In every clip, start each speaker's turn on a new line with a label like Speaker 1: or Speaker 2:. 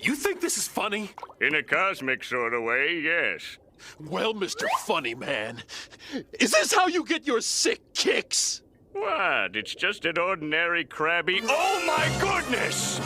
Speaker 1: You think this is funny?
Speaker 2: In a cosmic sort of way, yes.
Speaker 1: Well, Mr. Funny Man, is this how you get your sick kicks?
Speaker 2: What? It's just an ordinary crabby. Oh my goodness!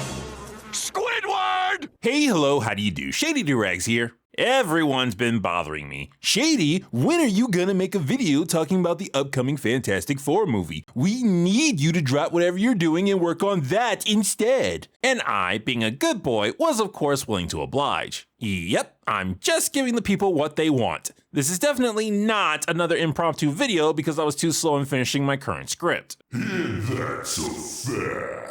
Speaker 2: Squidward!
Speaker 3: Hey, hello, how do you do? Shady Doorags here. Everyone's been bothering me. Shady, when are you gonna make a video talking about the upcoming Fantastic Four movie? We need you to drop whatever you're doing and work on that instead. And I, being a good boy, was of course willing to oblige. Yep, I'm just giving the people what they want. This is definitely not another impromptu video because I was too slow in finishing my current script.
Speaker 4: That's a fact.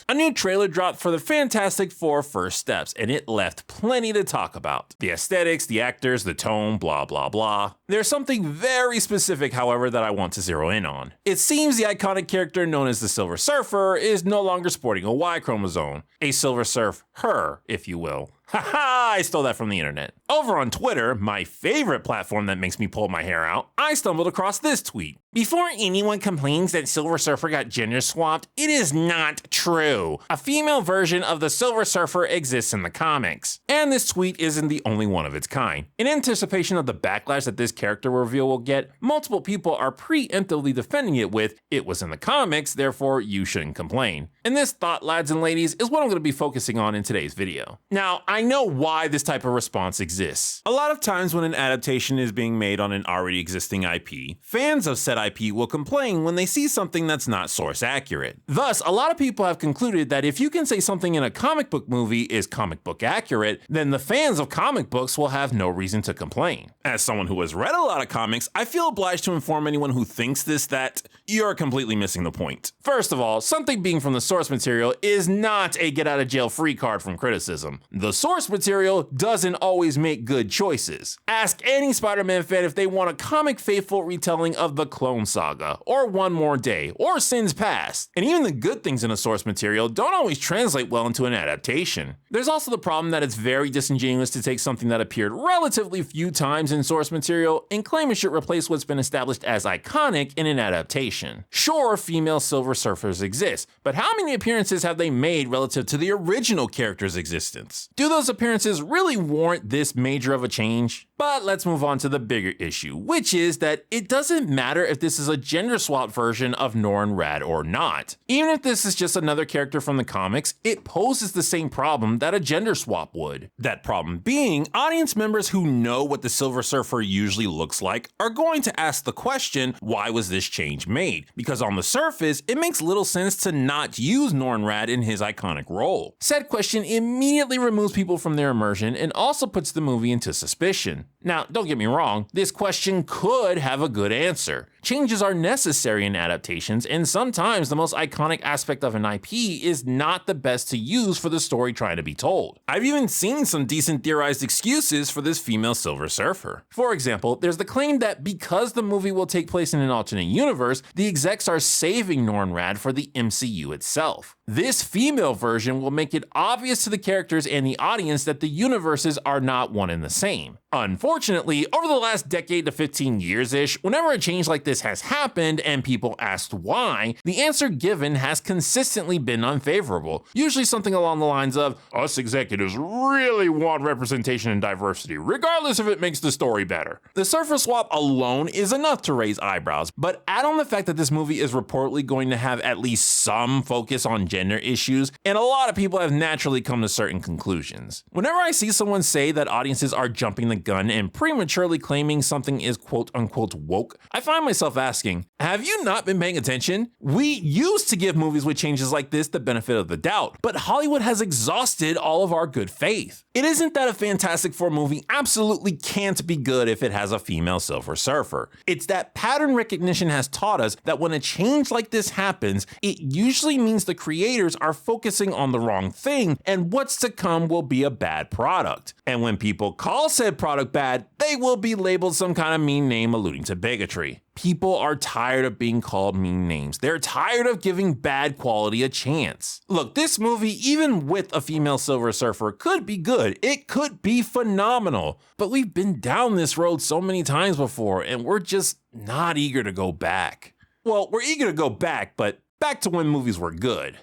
Speaker 3: A new trailer dropped for the Fantastic Four First Steps, and it left plenty to talk about. The aesthetics, the actors, the tone, blah blah blah. There's something very specific, however, that I want to zero in on. It seems the iconic character known as the Silver Surfer is no longer sporting a Y chromosome. A Silver Surf her, if you will. Haha, I stole that from the internet. Over on Twitter, my favorite platform that makes me pull my hair out, I stumbled across this tweet. Before anyone complains that Silver Surfer got gender swapped, it is not true. A female version of the Silver Surfer exists in the comics. And this tweet isn't the only one of its kind. In anticipation of the backlash that this character reveal will get, multiple people are preemptively defending it with, "It was in the comics, therefore you shouldn't complain." And this thought, lads and ladies, is what I'm going to be focusing on in today's video. Now, I know why this type of response exists. A lot of times when an adaptation is being made on an already existing IP, fans of said IP will complain when they see something that's not source accurate. Thus, a lot of people have concluded that if you can say something in a comic book movie is comic book accurate, then the fans of comic books will have no reason to complain. As someone who has read a lot of comics, I feel obliged to inform anyone who thinks this that you're completely missing the point. First of all, something being from the source material is not a get out of jail free card from criticism. The source material doesn't always make good choices. Ask any Spider-Man fan if they want a comic faithful retelling of the Clone Saga, or One More Day, or Sins Past. And even the good things in a source material don't always translate well into an adaptation. There's also the problem that it's very disingenuous to take something that appeared relatively few times in source material and claim it should replace what's been established as iconic in an adaptation. Sure, female Silver Surfers exist, but how many appearances have they made relative to the original character's existence? Do those appearances really warrant this major of a change? But let's move on to the bigger issue, which is that it doesn't matter if this is a gender swap version of Norrin Radd or not. Even if this is just another character from the comics, it poses the same problem that a gender swap would. That problem being, audience members who know what the Silver Surfer usually looks like are going to ask the question, why was this change made? Because on the surface, it makes little sense to not use Norrin Radd in his iconic role. Said question immediately removes people from their immersion and also puts the movie into suspicion. Now, don't get me wrong, this question could have a good answer. Changes are necessary in adaptations, and sometimes the most iconic aspect of an IP is not the best to use for the story trying to be told. I've even seen some decent theorized excuses for this female Silver Surfer. For example, there's the claim that because the movie will take place in an alternate universe, the execs are saving Norrin Radd for the MCU itself. This female version will make it obvious to the characters and the audience that the universes are not one and the same. Unfortunately, over the last decade to 15 years-ish, whenever a change like this has happened and people asked why, the answer given has consistently been unfavorable. Usually something along the lines of, us executives really want representation and diversity, regardless if it makes the story better. The Surfer swap alone is enough to raise eyebrows, but add on the fact that this movie is reportedly going to have at least some focus on gender issues, and a lot of people have naturally come to certain conclusions. Whenever I see someone say that audiences are jumping the gun and prematurely claiming something is quote unquote woke, I find myself asking, have you not been paying attention? We used to give movies with changes like this the benefit of the doubt, but Hollywood has exhausted all of our good faith. It isn't that a Fantastic Four movie absolutely can't be good if it has a female Silver Surfer. It's that pattern recognition has taught us that when a change like this happens, it usually means the creators are focusing on the wrong thing and what's to come will be a bad product. And when people call said product bad, they will be labeled some kind of mean name alluding to bigotry. People are tired of being called mean names. They're tired of giving bad quality a chance. Look, this movie, even with a female Silver Surfer, could be good. It could be phenomenal. But we've been down this road so many times before, and we're just not eager to go back. Well, we're eager to go back, but back to when movies were good.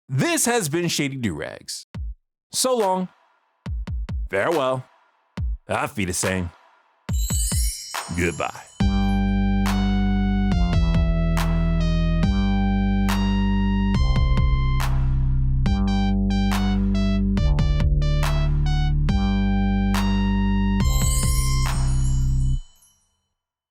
Speaker 3: This has been Shady Doorags. So long. Farewell. Auf Wiedersehen. Goodbye.